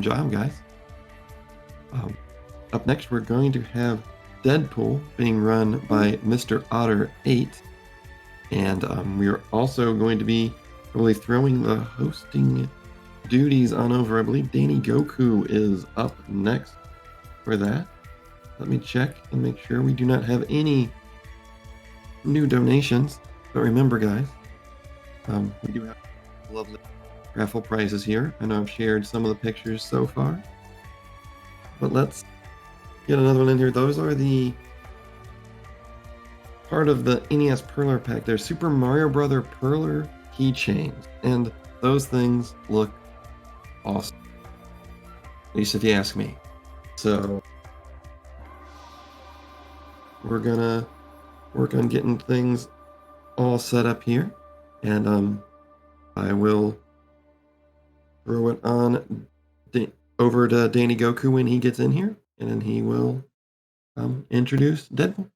Awesome job, guys. Up next, we're going to have Deadpool being run by MrOtter8. And we are also going to be really throwing the hosting duties on over. I believe Danny Goku is up next for that. Let me check and make sure we do not have any new donations. But remember, guys, we do have lovely raffle prizes here. I know I've shared some of the pictures so far. But let's get another one in here. Those are the part of the NES Perler pack. They're Super Mario Brother Perler keychains. And those things look awesome. At least if you ask me. So we're gonna work on getting things all set up here. And I will throw it on over to Danny Goku when he gets in here. And then he will introduce Deadpool.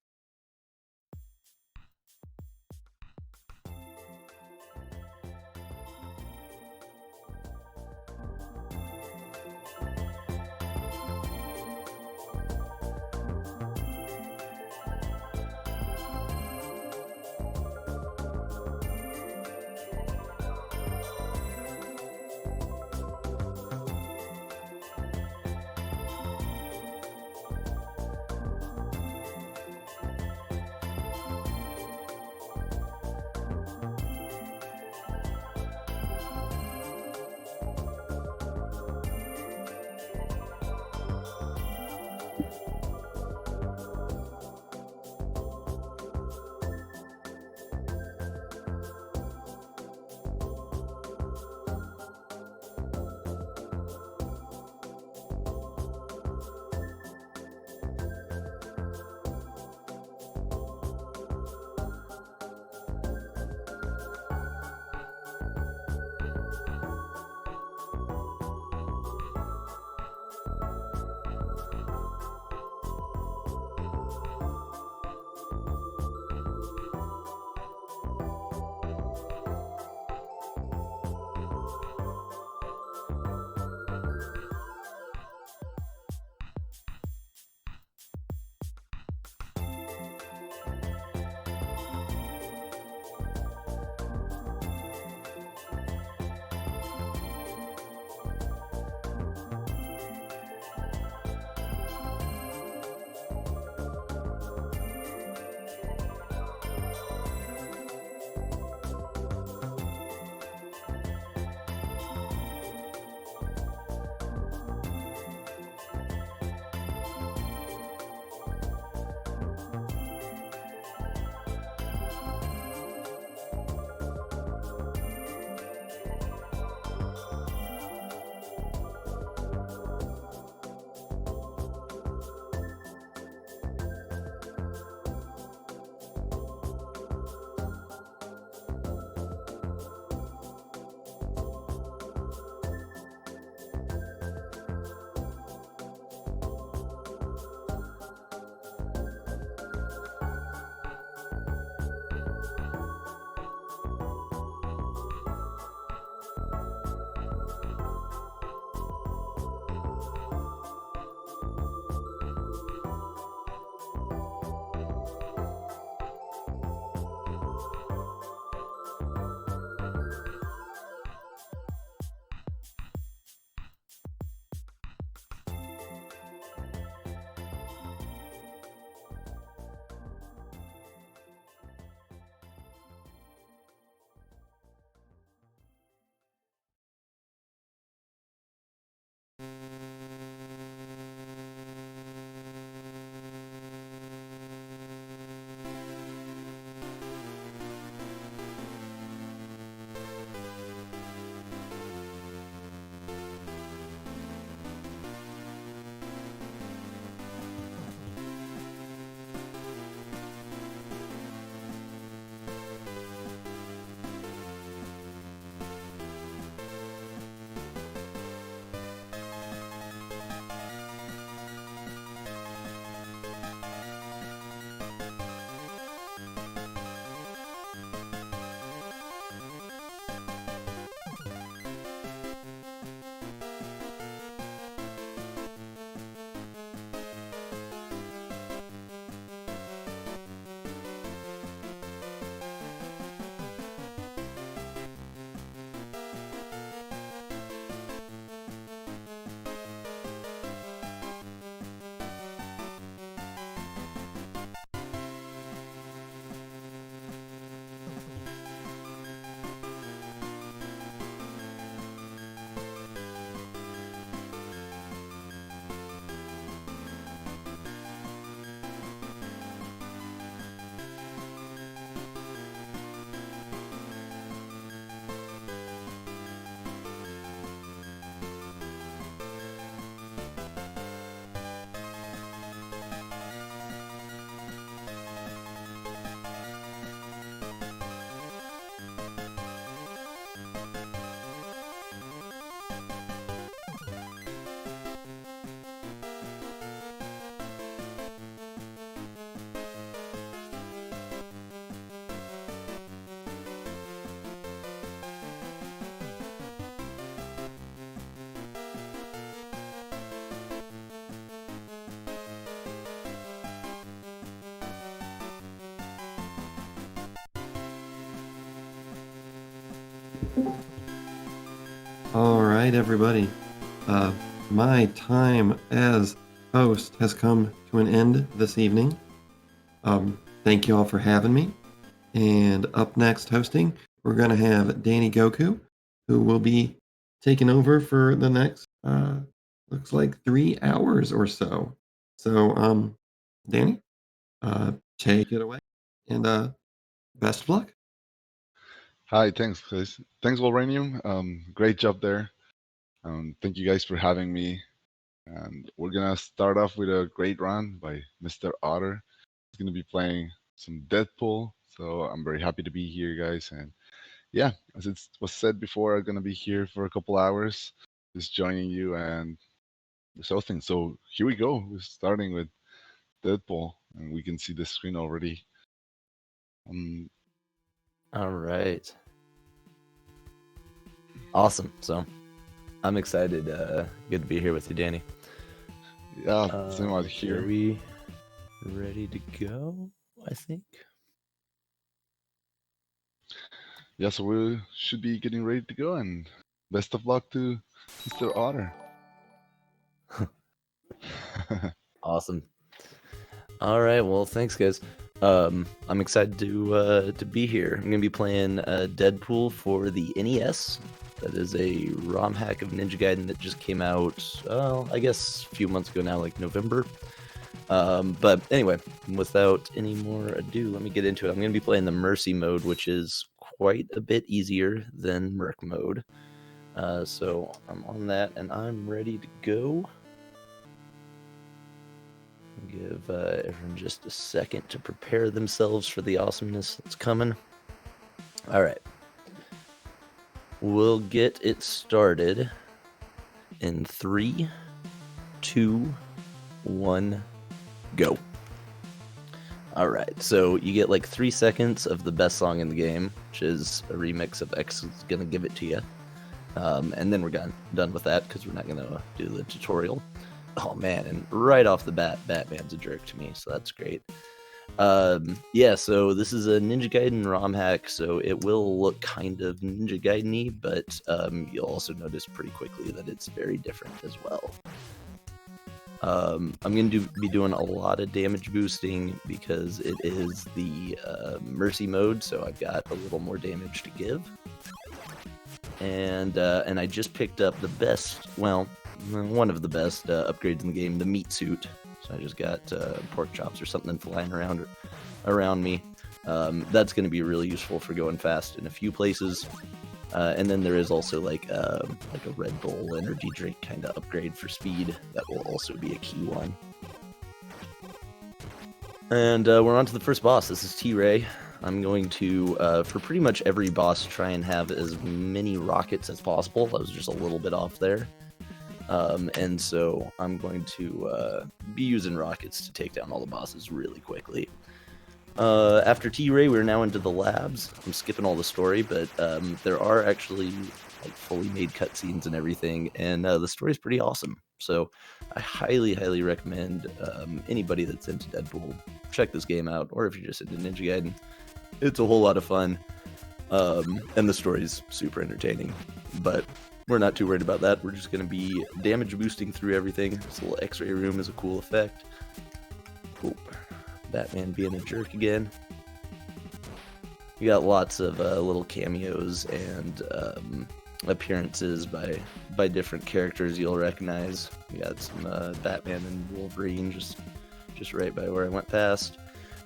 All right, everybody. My time as host has come to an end this evening. Thank you all for having me. And up next, hosting, we're going to have Danny Goku, who will be taking over for the next, looks like 3 hours or so. So, Danny, take it away. And best of luck. Hi, thanks, guys. Thanks, Wolverinium. Great job there. Thank you guys for having me. And we're gonna start off with a great run by Mr. Otter. He's gonna be playing some Deadpool, so I'm very happy to be here, guys. And yeah, as it was said before, I'm gonna be here for a couple hours, just joining you and this whole thing. So here we go. We're starting with Deadpool, and we can see the screen already. All right. Awesome. So I'm excited. Good to be here with you, Danny. Yeah, same out here. Are we ready to go? I think. Yeah, so we should be getting ready to go, and best of luck to Mr. Otter. Awesome. All right. Well, thanks, guys. I'm excited to be here. I'm gonna be playing Deadpool for the NES. That is a ROM hack of Ninja Gaiden that just came out. I guess a few months ago now, like November. But anyway, without any more ado, let me get into it. I'm gonna be playing the Mercy mode, which is quite a bit easier than Merc mode. So I'm on that, and I'm ready to go. Give everyone just a second to prepare themselves for the awesomeness that's coming. All right. We'll get it started in 3, 2, 1, go. All right. So you get like 3 seconds of the best song in the game, which is a remix of X is going to give it to you. And then we're done with that because we're not going to do the tutorial. Oh man, and right off the bat, Batman's a jerk to me, so that's great. Yeah, so this is a Ninja Gaiden ROM hack, so it will look kind of Ninja Gaiden-y, but you'll also notice pretty quickly that it's very different as well. I'm going to be doing a lot of damage boosting because it is the Mercy mode, so I've got a little more damage to give. And I just picked up the best, well, one of the best upgrades in the game, the meat suit. So I just got pork chops or something flying around me. That's going to be really useful for going fast in a few places. And then there is also like a Red Bull energy drink kind of upgrade for speed. That will also be a key one. And we're on to the first boss. This is T-Ray. I'm going to, for pretty much every boss, try and have as many rockets as possible. I was just a little bit off there. And so I'm going to be using rockets to take down all the bosses really quickly. After T-Ray, we're now into the labs. I'm skipping all the story, but there are actually like fully made cutscenes and everything, and the story's pretty awesome. So I highly recommend anybody that's into Deadpool, check this game out, or if you're just into Ninja Gaiden, it's a whole lot of fun. And the story's super entertaining, but we're not too worried about that. We're just going to be damage boosting through everything. This little x-ray room is a cool effect. Oop. Batman being a jerk again. We got lots of little cameos and appearances by different characters you'll recognize. We got some Batman and Wolverine just right by where I went past.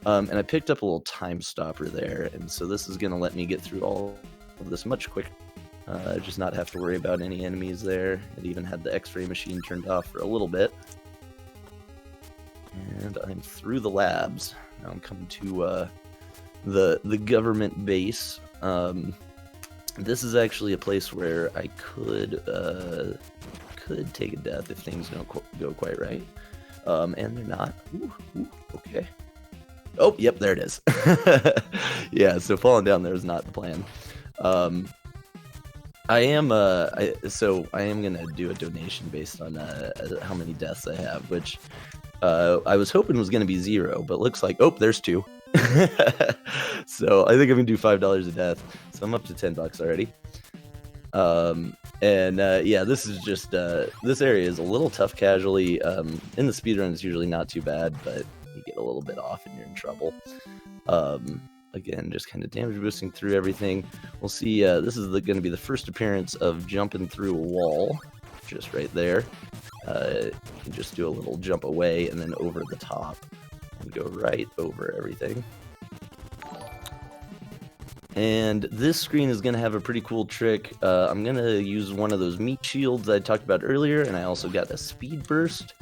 And I picked up a little time stopper there, and so this is going to let me get through all of this much quicker. Just not have to worry about any enemies there. It even had the x-ray machine turned off for a little bit. And I'm through the labs. Now I'm coming to the government base. This is actually a place where I could take a death if things don't go quite right. And they're not. Ooh, okay. Oh, yep, there it is. Yeah, so falling down there is not the plan. I am gonna do a donation based on how many deaths I have, which I was hoping was gonna be 0, but looks like there's 2. So I think I'm gonna do $5 a death. So I'm up to $10 already. Yeah, this is just this area is a little tough casually. In the speedrun, it's usually not too bad, but you get a little bit off and you're in trouble. Again, just kind of damage boosting through everything. We'll see. This is going to be the first appearance of jumping through a wall, just right there. You can just do a little jump away and then over the top and go right over everything. And this screen is going to have a pretty cool trick. I'm going to use one of those meat shields I talked about earlier, and I also got a speed burst.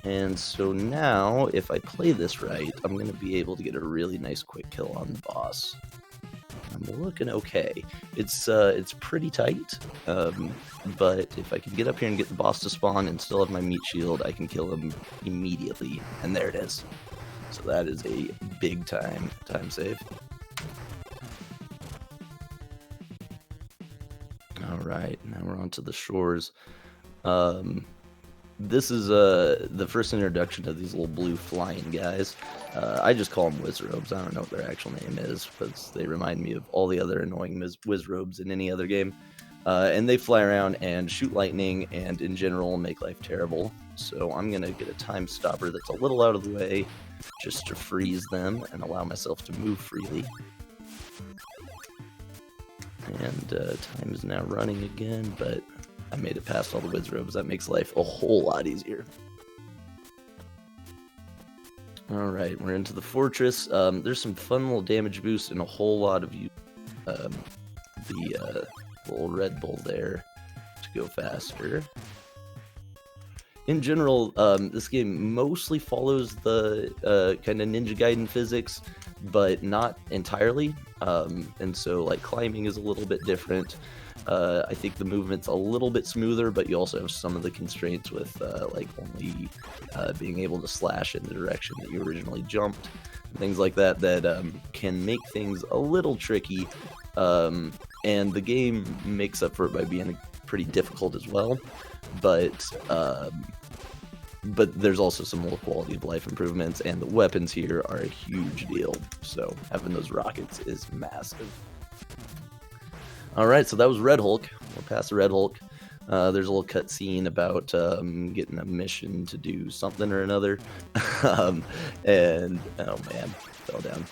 And so now, if I play this right, I'm going to be able to get a really nice quick kill on the boss. I'm looking okay. It's pretty tight, but if I can get up here and get the boss to spawn and still have my meat shield, I can kill him immediately. And there it is. So that is a big time save. Alright, now we're on to the shores. This is the first introduction to these little blue flying guys. I just call them Wizrobes. I don't know what their actual name is, but they remind me of all the other annoying Wizrobes in any other game. And they fly around and shoot lightning and in general make life terrible. So I'm going to get a time stopper that's a little out of the way just to freeze them and allow myself to move freely. And time is now running again, but I made it past all the Wizrobes. That makes life a whole lot easier. Alright, we're into the fortress. There's some fun little damage boost and a whole lot of the little Red Bull there to go faster. In general, this game mostly follows the kind of Ninja Gaiden physics, but not entirely. And so, like, climbing is a little bit different. I think the movement's a little bit smoother, but you also have some of the constraints with like only being able to slash in the direction that you originally jumped, and things like that that can make things a little tricky. And the game makes up for it by being pretty difficult as well. But there's also some more quality of life improvements, and the weapons here are a huge deal. So having those rockets is massive. Alright, so that was Red Hulk. We're past the Red Hulk. There's a little cutscene about getting a mission to do something or another. And, oh man, fell down.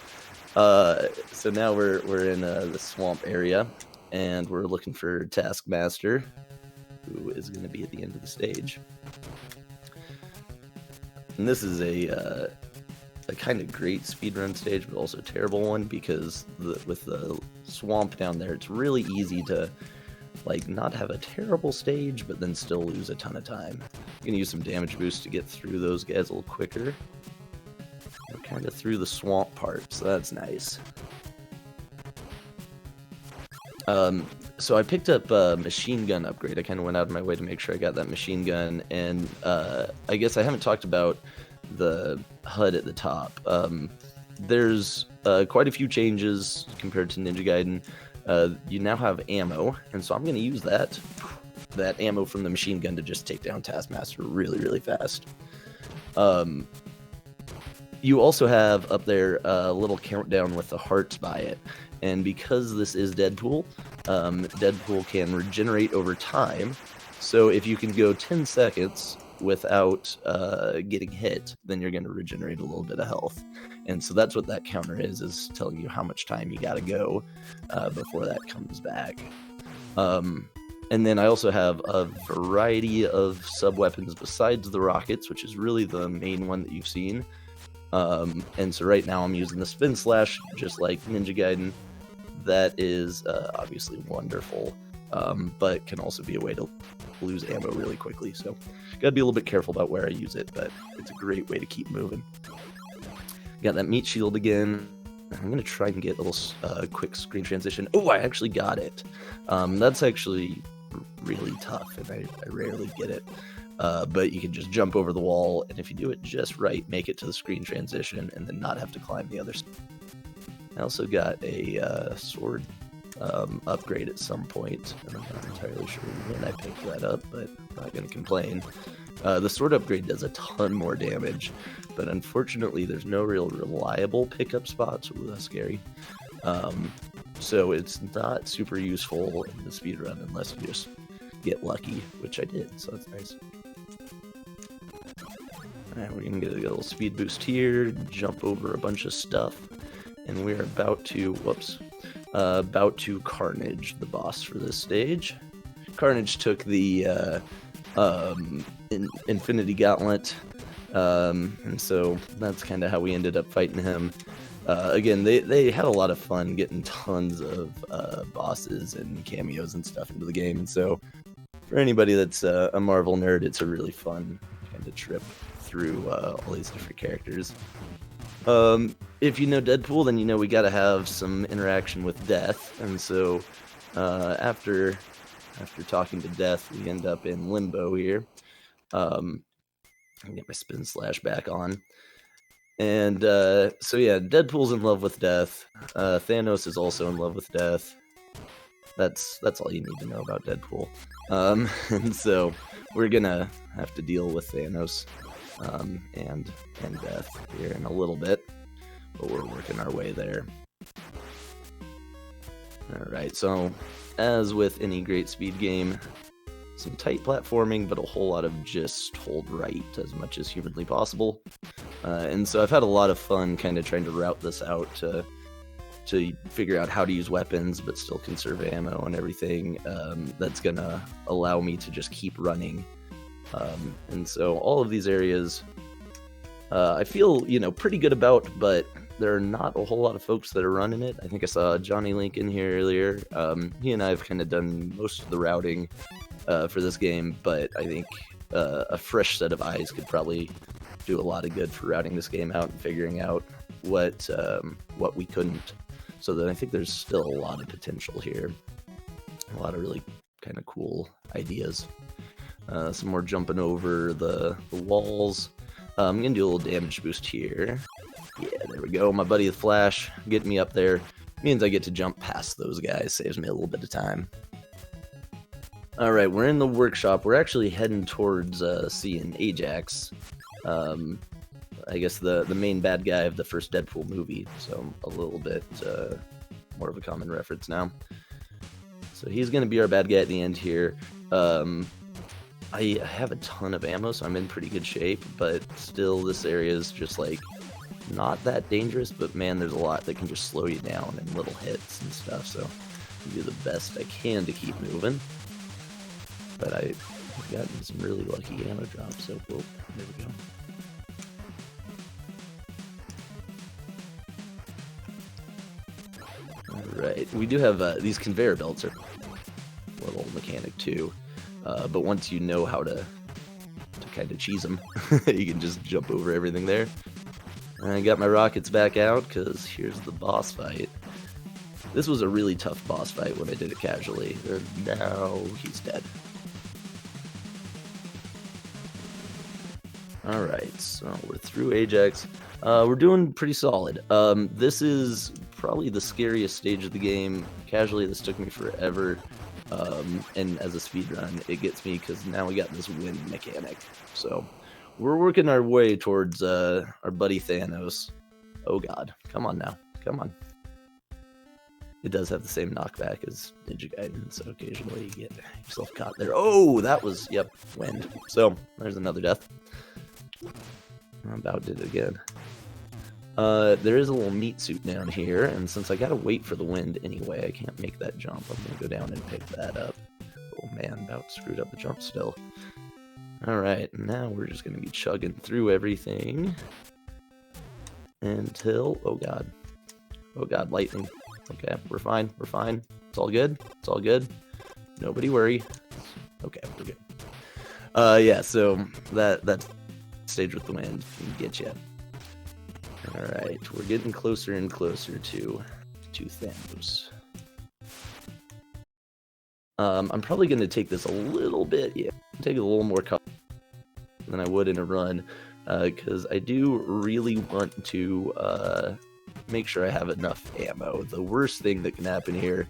So now we're in the swamp area, and we're looking for Taskmaster, who is going to be at the end of the stage. And this is a kind of great speedrun stage, but also a terrible one, because with the swamp down there, it's really easy to like not have a terrible stage, but then still lose a ton of time. I'm gonna use some damage boost to get through those guys a little quicker. We're kind of through the swamp part, so that's nice. So I picked up a machine gun upgrade. I kind of went out of my way to make sure I got that machine gun, and I guess I haven't talked about the HUD at the top. There's quite a few changes compared to Ninja Gaiden. You now have ammo, and so I'm going to use that ammo from the machine gun to just take down Taskmaster really, really fast. You also have up there a little countdown with the hearts by it, and because this is Deadpool, Deadpool can regenerate over time. So if you can go 10 seconds without getting hit, then you're going to regenerate a little bit of health. And so that's what that counter is telling you how much time you got to go before that comes back. And then I also have a variety of sub-weapons besides the rockets, which is really the main one that you've seen. And so right now I'm using the Spin Slash, just like Ninja Gaiden. That is obviously wonderful, but can also be a way to lose ammo really quickly. So gotta be a little bit careful about where I use it, but it's a great way to keep moving. Got that meat shield again. I'm gonna try and get a little quick screen transition. Oh, I actually got it. That's actually really tough, and I rarely get it. But you can just jump over the wall, and if you do it just right, make it to the screen transition, and then not have to climb the other side. I also got a sword upgrade at some point, and I'm not entirely sure when I picked that up, but I'm not going to complain. The sword upgrade does a ton more damage, but unfortunately there's no real reliable pickup spots. Ooh, that's scary. So it's not super useful in the speedrun unless you just get lucky, which I did, so that's nice. Alright, we're gonna get a little speed boost here, jump over a bunch of stuff, and we're about to, about to Carnage, the boss for this stage. Carnage took the Infinity Gauntlet, and so that's kind of how we ended up fighting him. Again, they had a lot of fun getting tons of bosses and cameos and stuff into the game, and so for anybody that's a Marvel nerd, it's a really fun kind of trip through all these different characters. If you know Deadpool, then you know we gotta have some interaction with Death, and so after talking to Death, we end up in Limbo here. I get my spin slash back on. And so yeah, Deadpool's in love with Death. Thanos is also in love with Death. That's all you need to know about Deadpool. And so we're gonna have to deal with Thanos and Death here in a little bit, but we're working our way there. Alright, so as with any great speed game, some tight platforming, but a whole lot of just hold right as much as humanly possible. And so I've had a lot of fun kind of trying to route this out to figure out how to use weapons but still conserve ammo and everything. That's gonna allow me to just keep running. And so all of these areas I feel, pretty good about, but there are not a whole lot of folks that are running it. I think I saw Johnny Link in here earlier. He and I have kind of done most of the routing for this game, but I think a fresh set of eyes could probably do a lot of good for routing this game out and figuring out what we couldn't. So then I think there's still a lot of potential here. A lot of really kind of cool ideas. Some more jumping over the walls. I'm going to do a little damage boost here. Yeah, there we go. My buddy the Flash getting me up there. Means I get to jump past those guys. Saves me a little bit of time. Alright, we're in the workshop. We're actually heading towards seeing Ajax. I guess the main bad guy of the first Deadpool movie. So a little bit more of a common reference now. So he's going to be our bad guy at the end here. I have a ton of ammo, so I'm in pretty good shape, but still this area is just like not that dangerous, but man, there's a lot that can just slow you down in little hits and stuff, so I do the best I can to keep moving. But I've gotten some really lucky ammo drops, so whoa, there we go. Alright, we do have these conveyor belts are a little mechanic too. But once you know how to kind of cheese them, you can just jump over everything there. And I got my rockets back out, because here's the boss fight. This was a really tough boss fight when I did it casually. Now he's dead. Alright, so we're through Ajax. We're doing pretty solid. This is probably the scariest stage of the game. Casually, this took me forever. And as a speedrun, it gets me because now we got this wind mechanic. So we're working our way towards our buddy Thanos. Oh god, come on now, come on. It does have the same knockback as Ninja Gaiden, so occasionally you get yourself caught there. Oh, that was, yep, wind. So there's another death. I about did it again. There is a little meat suit down here, and since I gotta wait for the wind anyway, I can't make that jump. I'm gonna go down and pick that up. Oh man, about screwed up the jump still. Alright, now we're just gonna be chugging through everything until, oh god, lightning. Okay, we're fine, it's all good, nobody worry. Okay, we're good. Yeah, so that stage with the wind can get you. Alright, we're getting closer and closer to Thanos. I'm probably going to take this a little bit, take a little more cover than I would in a run, because I do really want to make sure I have enough ammo. The worst thing that can happen here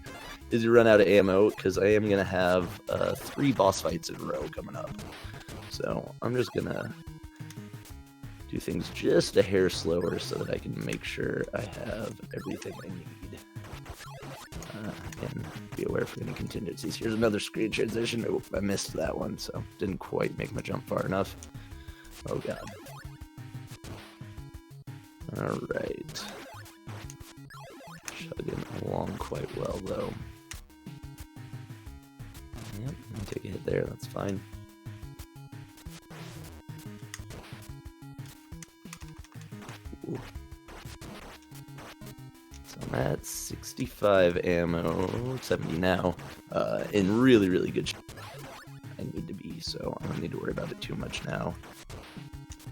is you run out of ammo, because I am going to have 3 boss fights in a row coming up. So I'm just going to do things just a hair slower so that I can make sure I have everything I need. and be aware for any contingencies. Here's another screen transition. Oh, I missed that one, so didn't quite make my jump far enough. Oh god. Alright. Chugging along quite well, though. Yep, take a hit there, that's fine. Ooh. So I'm at 65 ammo, 70 now, in really, really good shape. I need to be, so I don't need to worry about it too much now.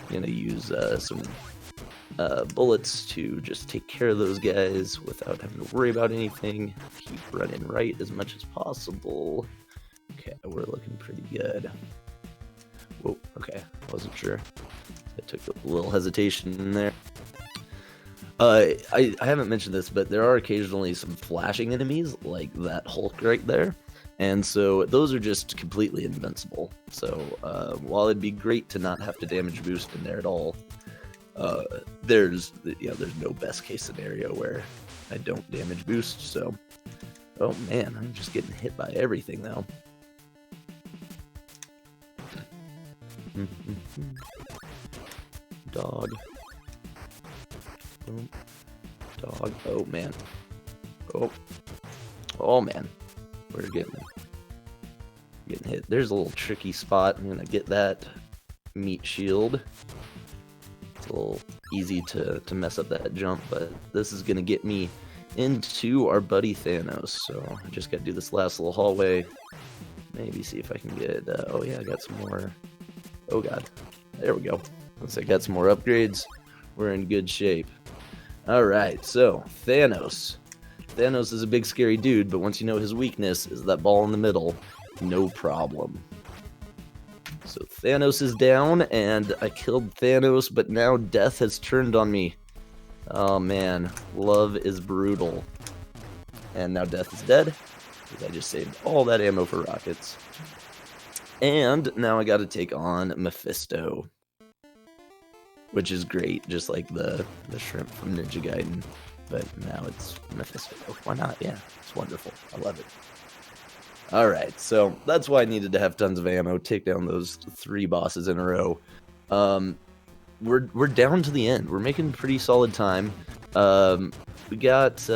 I'm gonna use some bullets to just take care of those guys without having to worry about anything. Keep running right as much as possible. Okay, we're looking pretty good. Whoa, okay, wasn't sure. I took a little hesitation in there. I haven't mentioned this, but there are occasionally some flashing enemies, like that Hulk right there. And so those are just completely invincible. So while it'd be great to not have to damage boost in there at all, there's no best case scenario where I don't damage boost. So, oh man, I'm just getting hit by everything though. Dog. Boom. Dog. Oh man. Oh man. We're getting hit. There's a little tricky spot. I'm gonna get that meat shield. It's a little easy to mess up that jump, but this is gonna get me into our buddy Thanos. So I just gotta do this last little hallway. Maybe see if I can get. Oh yeah, I got some more. Oh god, there we go. Once I got some more upgrades, we're in good shape. All right, so Thanos. Thanos is a big scary dude, but once you know his weakness is that ball in the middle, no problem. So Thanos is down, and I killed Thanos, but now death has turned on me. Oh man, love is brutal. And now death is dead, because I just saved all that ammo for rockets. And now I gotta take on Mephisto. Which is great, just like the shrimp from Ninja Gaiden. But now it's Mephisto. Why not? Yeah, it's wonderful. I love it. Alright, so that's why I needed to have tons of ammo, take down those 3 bosses in a row. We're down to the end. We're making pretty solid time. We got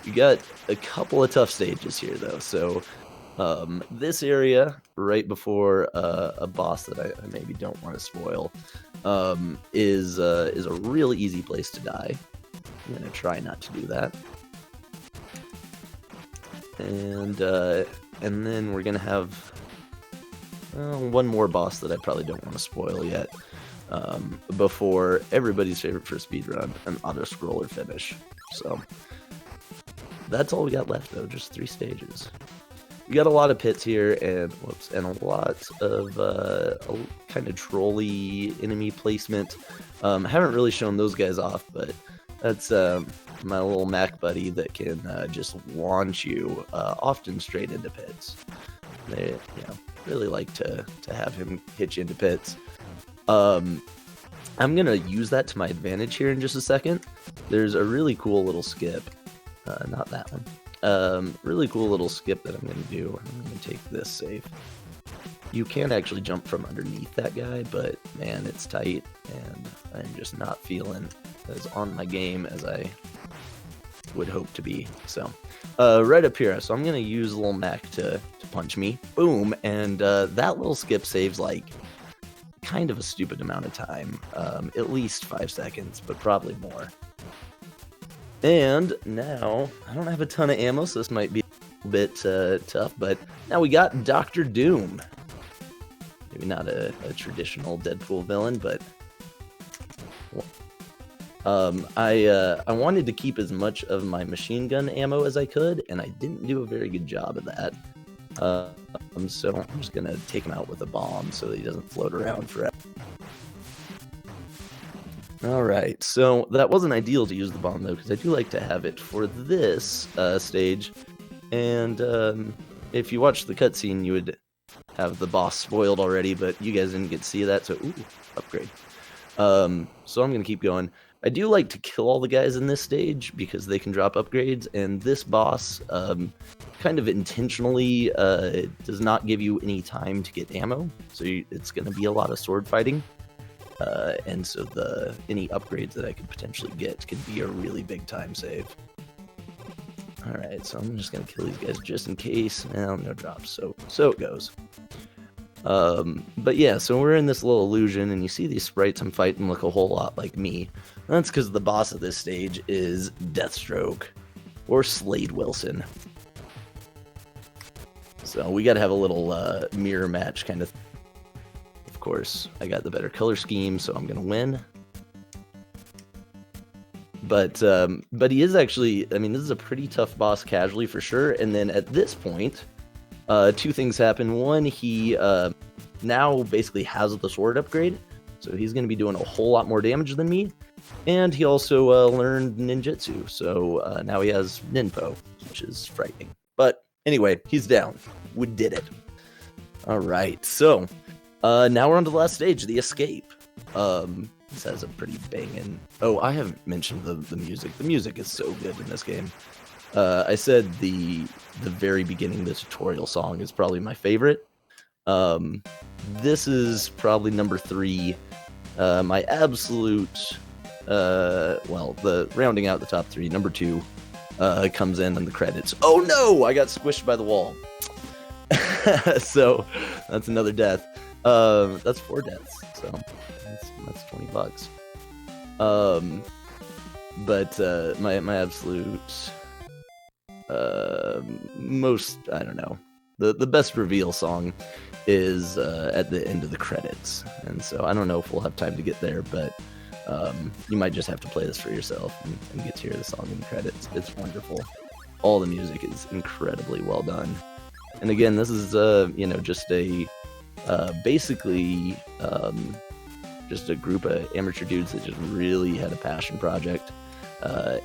we got a couple of tough stages here though. So this area right before a boss that I maybe don't want to spoil is a really easy place to die. I'm gonna try not to do that. And then we're gonna have one more boss that I probably don't want to spoil yet. Before everybody's favorite for speedrun, an auto-scroller finish. So that's all we got left though, just 3 stages. We got a lot of pits here, and a lot of kind of trolly enemy placement. I haven't really shown those guys off, but that's my little Mac buddy that can just launch you often straight into pits. They really like to have him hit you into pits. I'm gonna use that to my advantage here in just a second. There's a really cool little skip. Not that one. Really cool little skip that I'm going to do. I'm going to take this safe. You can actually jump from underneath that guy, but man, it's tight, and I'm just not feeling as on my game as I would hope to be. So, right up here, so I'm going to use little Mac to punch me. Boom, and that little skip saves like kind of a stupid amount of time. At least 5 seconds, but probably more. And now, I don't have a ton of ammo, so this might be a bit tough, but now we got Dr. Doom. Maybe not a traditional Deadpool villain, but I wanted to keep as much of my machine gun ammo as I could, and I didn't do a very good job of that. So I'm just going to take him out with a bomb so that he doesn't float around forever. Alright, so that wasn't ideal to use the bomb though, because I do like to have it for this stage, and if you watch the cutscene you would have the boss spoiled already, but you guys didn't get to see that, so ooh, upgrade. So I'm going to keep going. I do like to kill all the guys in this stage because they can drop upgrades, and this boss kind of intentionally does not give you any time to get ammo, so it's going to be a lot of sword fighting. And so any upgrades that I could potentially get can be a really big time save. Alright, so I'm just going to kill these guys just in case. Well, no drops, so it goes. But yeah, so we're in this little illusion, and you see these sprites I'm fighting look a whole lot like me. That's because the boss of this stage is Deathstroke, or Slade Wilson. So we gotta have a little mirror match kind of. Of course, I got the better color scheme, so I'm gonna win. But he is actually, I mean, this is a pretty tough boss casually for sure. And then at this point, two things happen. One, he now basically has the sword upgrade, so he's going to be doing a whole lot more damage than me. And he also learned ninjutsu, so now he has ninpo, which is frightening. But anyway, he's down. We did it. All right, so now we're on to the last stage, the escape. This has a pretty banging. Oh, I haven't mentioned the music. The music is so good in this game. I said the very beginning of the tutorial song is probably my favorite. This is probably number 3. My absolute, the rounding out the top 3, number 2 comes in the credits. Oh no, I got squished by the wall. So that's another death. That's 4 deaths. So that's $20. But my absolute most, I don't know, the best reveal song is at the end of the credits, and so I don't know if we'll have time to get there, but you might just have to play this for yourself and get to hear the song in the credits. It's wonderful. All the music is incredibly well done, and again, this is just a basically just a group of amateur dudes that just really had a passion project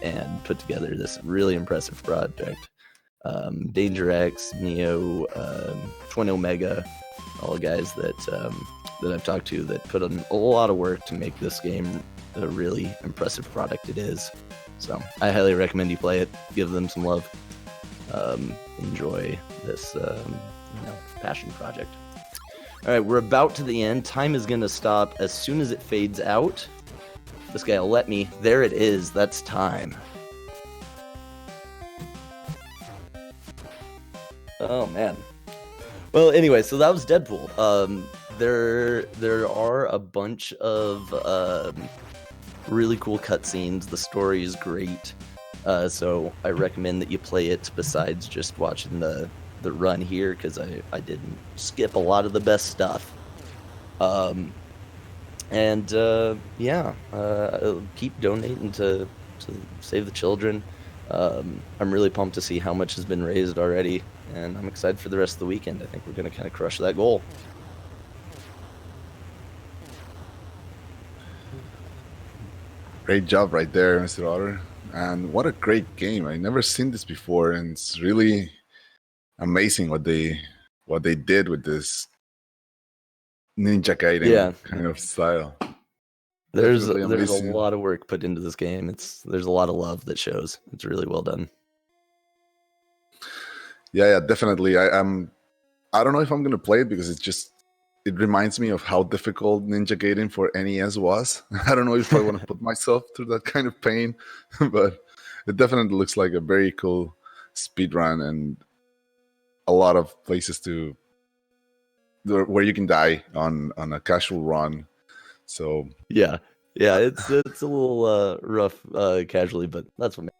and put together this really impressive project. Danger X, Neo, Twin Omega, all the guys that I've talked to that put in a lot of work to make this game a really impressive product it is. So I highly recommend you play it. Give them some love. Enjoy this passion project. All right, we're about to the end. Time is going to stop as soon as it fades out. This guy will let me. There it is. That's time. Oh, man. Well, anyway, so that was Deadpool. There are a bunch of really cool cutscenes. The story is great. So I recommend that you play it besides just watching the run here, because I didn't skip a lot of the best stuff. Keep donating to save the children. I'm really pumped to see how much has been raised already, and I'm excited for the rest of the weekend. I think we're going to kind of crush that goal. Great job right there, Mr. Otter. And what a great game. I've never seen this before, and it's really amazing what they did with this Ninja Gaiden kind of style. There's a lot of work put into this game. There's a lot of love that shows. It's really well done. Yeah, definitely. I don't know if I'm gonna play it because it reminds me of how difficult Ninja Gaiden for NES was. I don't know if I want to put myself through that kind of pain, but it definitely looks like a very cool speedrun and a lot of places where you can die on a casual run. So yeah, it's a little rough casually, but that's what